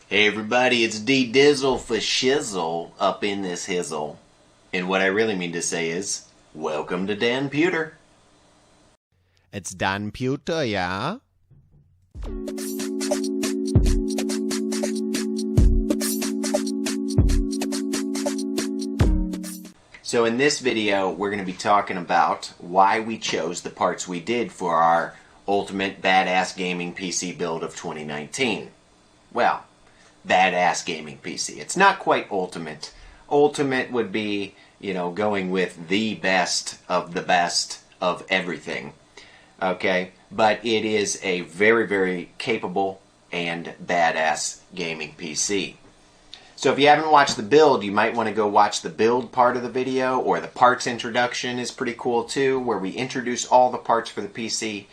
Hey everybody, it's D Dizzle for Shizzle up in this hizzle. And what I really mean to say is, welcome to Dan Pewter. It's Dan Pewter, yeah? So in this video, we're going to be talking about why we chose the parts we did for our ultimate badass gaming PC build of 2019. Well, badass gaming PC. It's not quite ultimate. Ultimate would be, going with the best of everything. Okay? But it is a very, very capable and badass gaming PC. So if you haven't watched the build, you might want to go watch the build part of the video, or the parts introduction is pretty cool too, where we introduce all the parts for the PC,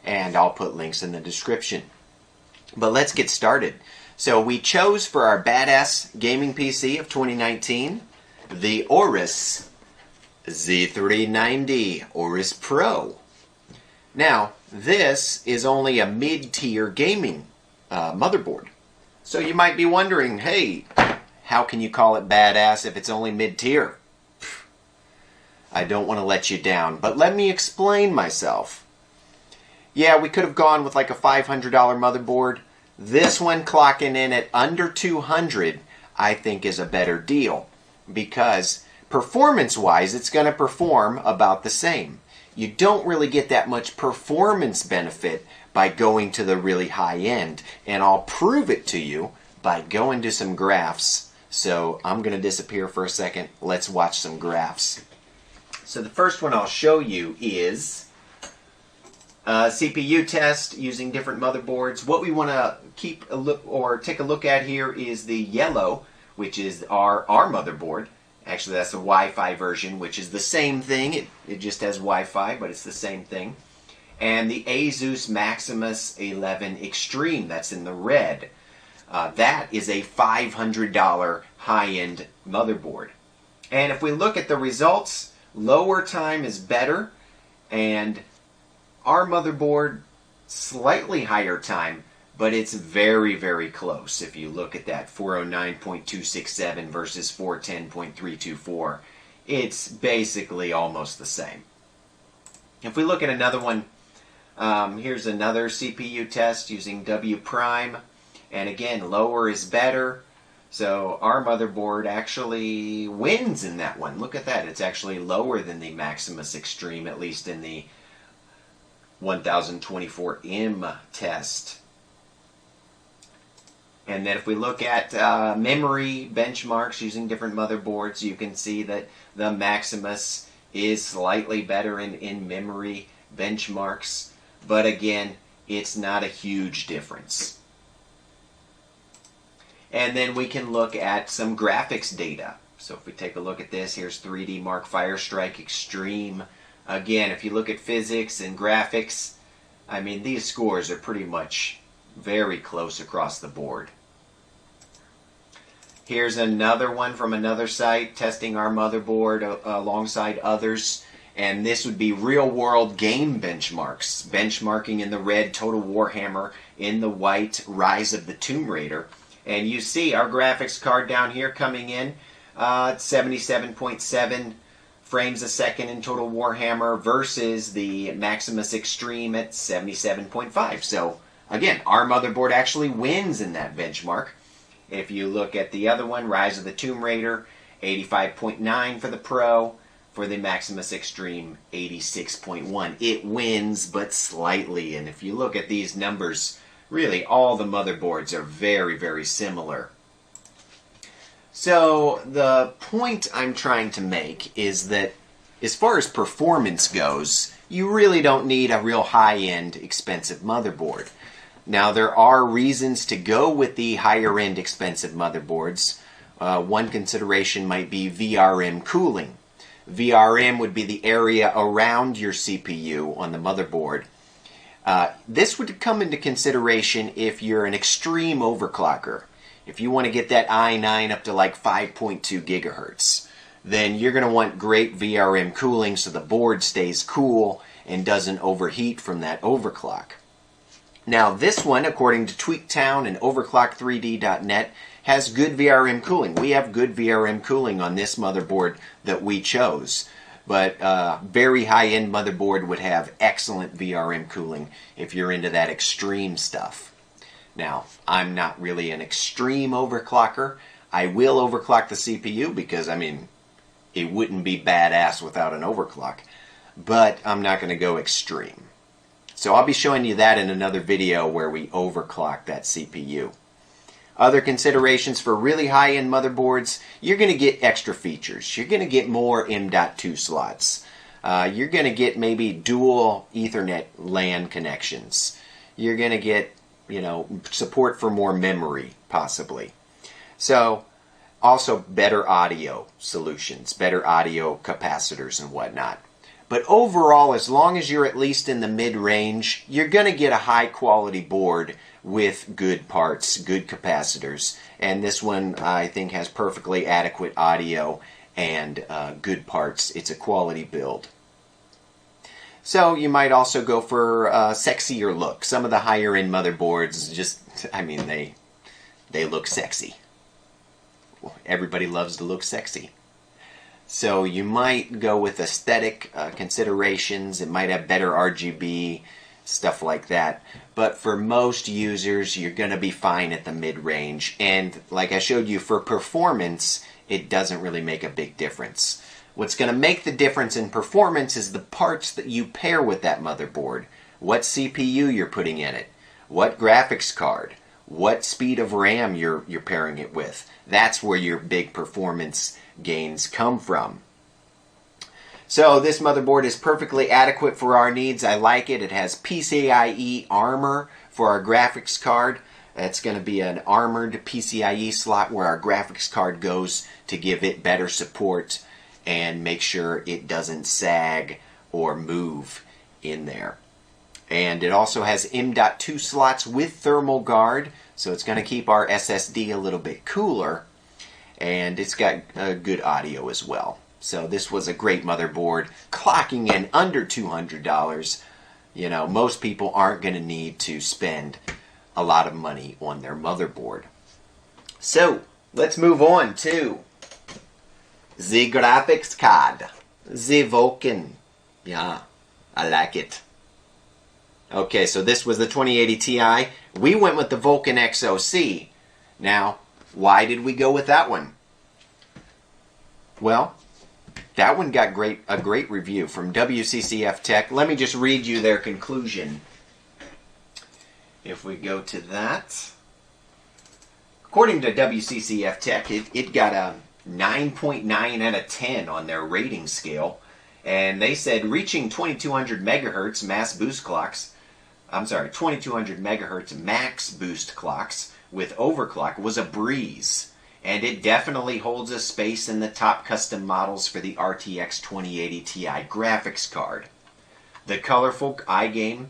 and I'll put links in the description. But let's get started. So we chose for our badass gaming PC of 2019 the aorus z390 aorus Pro. Now, this is only a mid-tier gaming motherboard. So you might be wondering, hey, how can you call it badass if it's only mid-tier? I don't want to let you down, but let me explain myself. Yeah, we could have gone with like a $500 motherboard. This one clocking in at under 200, I think is a better deal, because performance-wise, it's going to perform about the same. You don't really get that much performance benefit by going to the really high end, and I'll prove it to you by going to some graphs. So I'm going to disappear for a second. Let's watch some graphs. So the first one I'll show you is CPU test using different motherboards. What we want to keep a look or take a look at here is the yellow, which is our motherboard. Actually, that's the Wi-Fi version, which is the same thing. It just has Wi-Fi, but it's the same thing. And the Asus Maximus 11 Extreme, that's in the red. That is a $500 high-end motherboard. And if we look at the results, lower time is better, and our motherboard, slightly higher time, but it's very, very close. If you look at that 409.267 versus 410.324, it's basically almost the same. If we look at another one, here's another CPU test using W prime, and again, lower is better. So our motherboard actually wins in that one. Look at that. It's actually lower than the Maximus Extreme, at least in the 1024M test. And then if we look at memory benchmarks using different motherboards, you can see that the Maximus is slightly better in memory benchmarks. But again, it's not a huge difference. And then we can look at some graphics data. So if we take a look at this, here's 3D Mark Firestrike Extreme. Again, if you look at physics and graphics, I mean, these scores are pretty much very close across the board. Here's another one from another site testing our motherboard alongside others. And this would be real-world game benchmarks. Benchmarking in the red, Total Warhammer, in the white, Rise of the Tomb Raider. And you see our graphics card down here coming in at 77.7 frames a second in Total Warhammer versus the Maximus Extreme at 77.5. So again, our motherboard actually wins in that benchmark. If you look at the other one, Rise of the Tomb Raider, 85.9 for the Pro. For the Maximus Extreme, 86.1. It wins, but slightly. And if you look at these numbers, really all the motherboards are very, very similar. So the point I'm trying to make is that as far as performance goes, you really don't need a real high-end, expensive motherboard. Now, there are reasons to go with the higher-end, expensive motherboards. One consideration might be VRM cooling. VRM would be the area around your CPU on the motherboard. This would come into consideration if you're an extreme overclocker. If you want to get that i9 up to like 5.2 gigahertz, then you're going to want great VRM cooling so the board stays cool and doesn't overheat from that overclock. Now this one, according to TweakTown and overclock3d.net, has good VRM cooling. We have good VRM cooling on this motherboard that we chose. But very high-end motherboard would have excellent VRM cooling if you're into that extreme stuff. Now, I'm not really an extreme overclocker. I will overclock the CPU because, I mean, it wouldn't be badass without an overclock. But I'm not going to go extreme. So I'll be showing you that in another video where we overclock that CPU. Other considerations for really high-end motherboards, you're going to get extra features. You're going to get more M.2 slots. You're going to get maybe dual Ethernet LAN connections. You're going to get, you know, support for more memory, possibly. So, also better audio solutions, better audio capacitors and whatnot. But overall, as long as you're at least in the mid-range, you're going to get a high-quality board with good parts, good capacitors. And this one, I think, has perfectly adequate audio and good parts. It's a quality build. So you might also go for a sexier look. Some of the higher-end motherboards just, I mean, they look sexy. Everybody loves to look sexy. So you might go with aesthetic considerations. It might have better RGB, stuff like that. But for most users, you're going to be fine at the mid-range. And like I showed you, for performance, it doesn't really make a big difference. What's going to make the difference in performance is the parts that you pair with that motherboard. What CPU you're putting in it. What graphics card. What speed of RAM you're pairing it with. That's where your big performance gains come from. So this motherboard is perfectly adequate for our needs. I like it. It has PCIe armor for our graphics card. It's going to be an armored PCIe slot where our graphics card goes to give it better support and make sure it doesn't sag or move in there. And it also has M.2 slots with thermal guard, so it's going to keep our SSD a little bit cooler. And it's got good audio as well. So this was a great motherboard, clocking in under $200. You know, most people aren't going to need to spend a lot of money on their motherboard. So, let's move on to the graphics card. The Vulcan. Yeah, I like it. Okay, so this was the 2080 Ti. We went with the Vulcan XOC. Now, why did we go with that one? Well, that one got a great review from WCCF Tech. Let me just read you their conclusion. If we go to that. According to WCCF Tech, it got a 9.9 out of 10 on their rating scale. And they said reaching 2200 megahertz mass boost clocks, 2200 megahertz max boost clocks with overclock was a breeze. And it definitely holds a space in the top custom models for the RTX 2080 Ti graphics card. The colorful iGame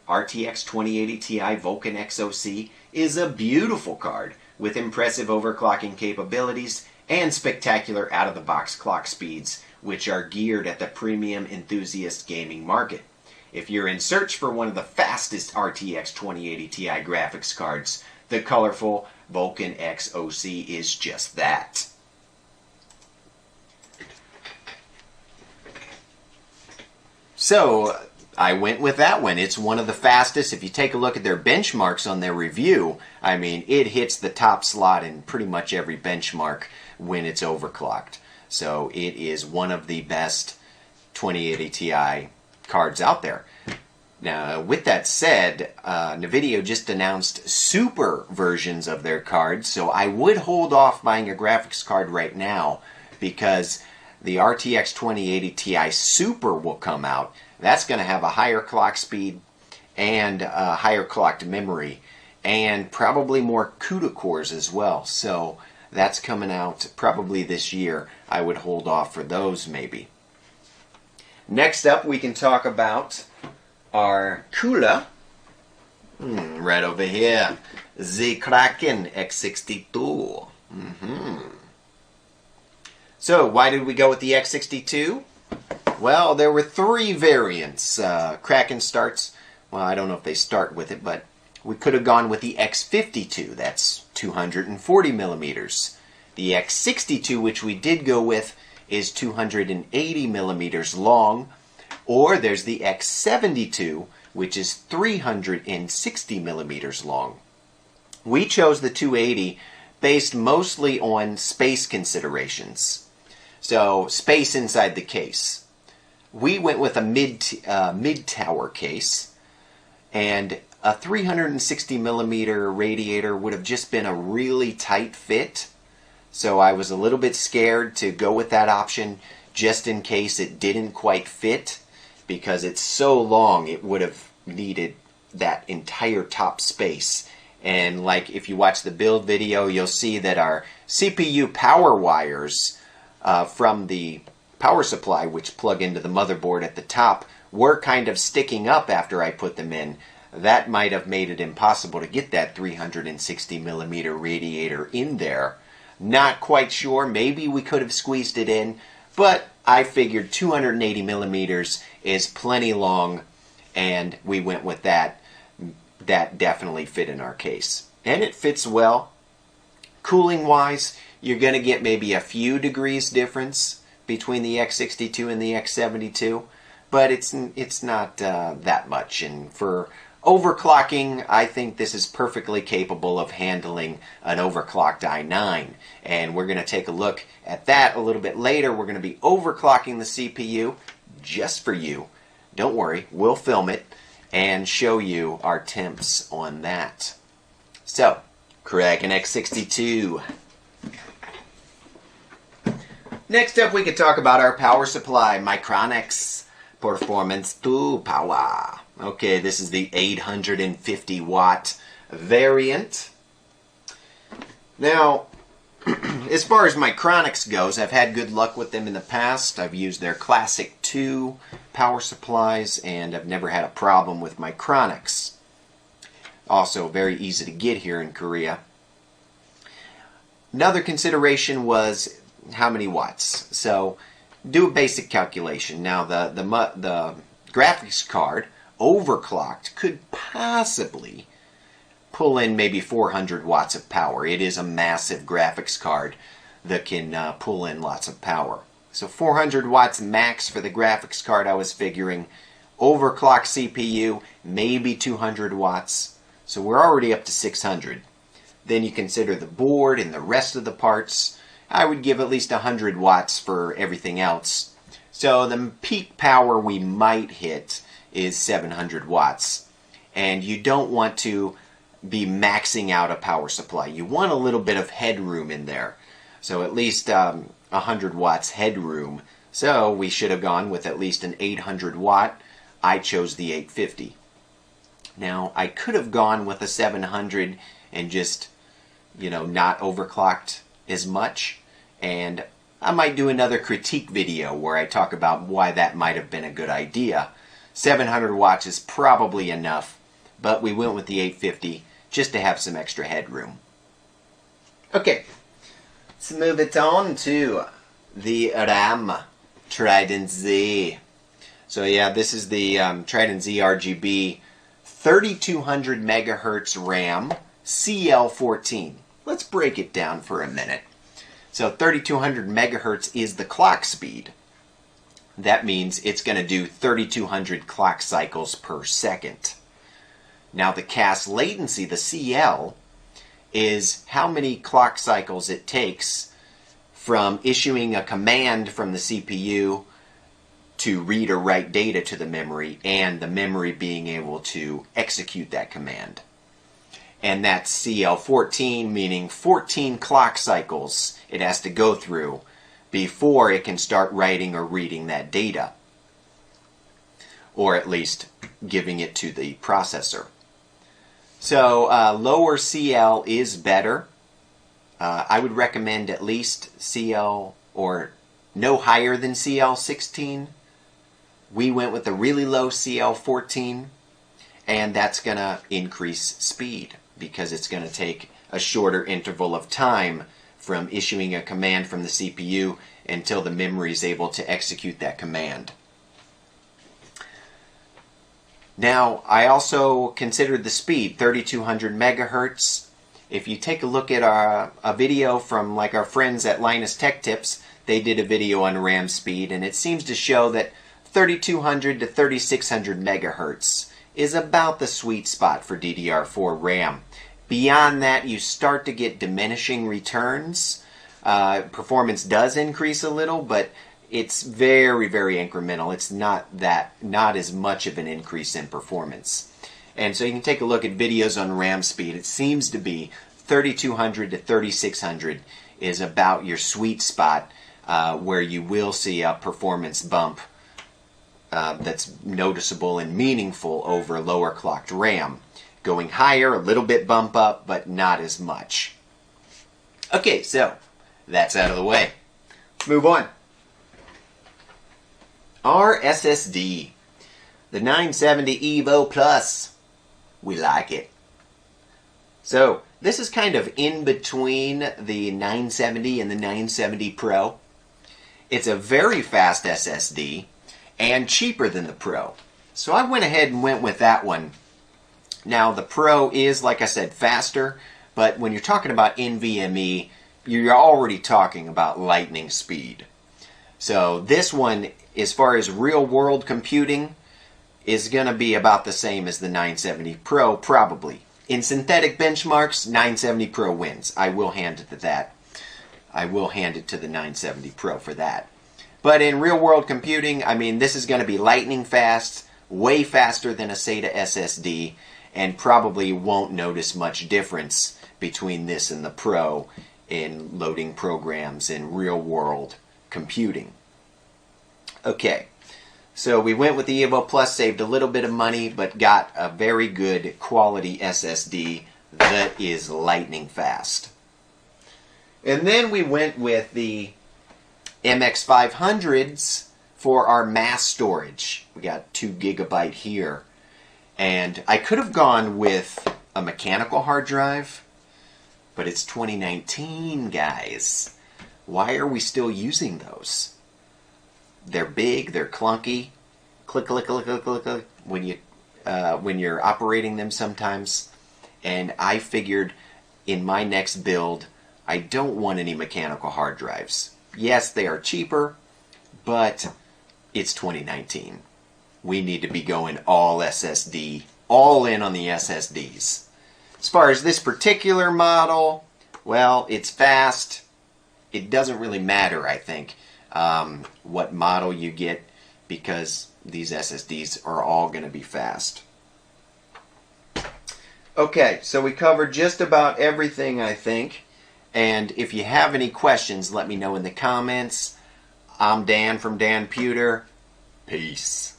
RTX 2080 Ti Vulcan XOC is a beautiful card with impressive overclocking capabilities and spectacular out-of-the-box clock speeds, which are geared at the premium enthusiast gaming market. If you're in search for one of the fastest RTX 2080 Ti graphics cards, the colorful Vulcan XOC is just that. So, I went with that one. It's one of the fastest. If you take a look at their benchmarks on their review, I mean, it hits the top slot in pretty much every benchmark when it's overclocked. So, it is one of the best 2080 Ti cards out there. Now, with that said, NVIDIA just announced super versions of their cards, so I would hold off buying a graphics card right now because the RTX 2080 Ti Super will come out. That's going to have a higher clock speed and a higher clocked memory and probably more CUDA cores as well. So that's coming out probably this year. I would hold off for those maybe. Next up, we can talk about our cooler, right over here, the Kraken X62. So, why did we go with the X62? Well, there were three variants. Kraken starts, well, I don't know if they start with it, but We could have gone with the X52, that's 240 millimeters. The X62, which we did go with, is 280 millimeters long. Or there's the X72, which is 360 millimeters long. We chose the 280 based mostly on space considerations. So, space inside the case. We went with a mid-tower case, and a 360 millimeter radiator would have just been a really tight fit. So I was a little bit scared to go with that option just in case it didn't quite fit, because it's so long it would have needed that entire top space. And like if you watch the build video, you'll see that our CPU power wires from the power supply, which plug into the motherboard at the top, were kind of sticking up after I put them in. That might have made it impossible to get that 360 millimeter radiator in there. Not quite sure, maybe we could have squeezed it in, but I figured 280 millimeters is plenty long, and we went with that. That definitely fit in our case. And it fits well. Cooling wise, you're going to get maybe a few degrees difference between the X62 and the X72, but it's not that much. And for overclocking, I think this is perfectly capable of handling an overclocked i9. And we're going to take a look at that a little bit later. We're going to be overclocking the CPU just for you. Don't worry, we'll film it and show you our temps on that. So, Kraken X62. Next up, we could talk about our power supply, Micronics Performance 2 Power. Okay, this is the 850 watt variant. Now, as far as Micronics goes, I've had good luck with them in the past. I've used their Classic 2 power supplies, and I've never had a problem with Micronics. Also, very easy to get here in Korea. Another consideration was how many watts. So, do a basic calculation. Now, the graphics card, overclocked, could possibly pull in maybe 400 watts of power. It is a massive graphics card that can pull in lots of power. So 400 watts max for the graphics card, I was figuring. Overclock CPU, maybe 200 watts. So we're already up to 600. Then you consider the board and the rest of the parts. I would give at least 100 watts for everything else. So the peak power we might hit is 700 watts. And you don't want to be maxing out a power supply. You want a little bit of headroom in there. So at least 100 watts headroom. So we should have gone with at least an 800 watt. I chose the 850. Now, I could have gone with a 700 and just, not overclocked as much. And I might do another critique video where I talk about why that might have been a good idea. 700 watts is probably enough, but we went with the 850 just to have some extra headroom. Okay, let's move it on to the RAM Trident Z. So yeah, this is the Trident Z RGB 3200 megahertz RAM CL14. Let's break it down for a minute. So 3200 megahertz is the clock speed. That means it's going to do 3200 clock cycles per second. Now the CAS latency, the CL, is how many clock cycles it takes from issuing a command from the CPU to read or write data to the memory, and the memory being able to execute that command. And that's CL14, meaning 14 clock cycles it has to go through before it can start writing or reading that data, or at least giving it to the processor. So lower CL is better. I would recommend at least CL or no higher than CL16. We went with a really low CL14, and that's going to increase speed because it's going to take a shorter interval of time from issuing a command from the CPU until the memory is able to execute that command. Now, I also considered the speed, 3200 megahertz. If you take a look at a video from like our friends at Linus Tech Tips, they did a video on RAM speed, and it seems to show that 3200 to 3600 megahertz is about the sweet spot for DDR4 RAM. Beyond that, you start to get diminishing returns. Performance does increase a little, but it's very, very incremental. It's not as much of an increase in performance. And so you can take a look at videos on RAM speed. It seems to be 3200 to 3600 is about your sweet spot where you will see a performance bump that's noticeable and meaningful over lower clocked RAM. Going higher, a little bit bump up, but not as much. Okay, so that's out of the way. Let's move on. Our SSD, the 970 Evo Plus. We like it. So this is kind of in between the 970 and the 970 Pro. It's a very fast SSD and cheaper than the Pro. So I went ahead and went with that one. Now the Pro is, like I said, faster, but when you're talking about NVMe, you're already talking about lightning speed. So this one, as far as real-world computing, is going to be about the same as the 970 Pro, probably. In synthetic benchmarks, 970 Pro wins. I will hand it to that. I will hand it to the 970 Pro for that. But in real-world computing, I mean, this is going to be lightning fast, way faster than a SATA SSD, and probably won't notice much difference between this and the Pro in loading programs in real-world computing. Okay, so we went with the Evo Plus, saved a little bit of money, but got a very good quality SSD that is lightning fast. And then we went with the MX500s for our mass storage. We got 2 GB here. And I could have gone with a mechanical hard drive, but it's 2019, guys. Why are we still using those? They're big, they're clunky. Click, click, click, click, click, click when you're operating them sometimes. And I figured in my next build, I don't want any mechanical hard drives. Yes, they are cheaper, but it's 2019. We need to be going all SSD, all in on the SSDs. As far as this particular model, well, it's fast. It doesn't really matter, I think, what model you get, because these SSDs are all going to be fast. Okay, so we covered just about everything, I think. And if you have any questions, let me know in the comments. I'm Dan from Dan Pewter. Peace.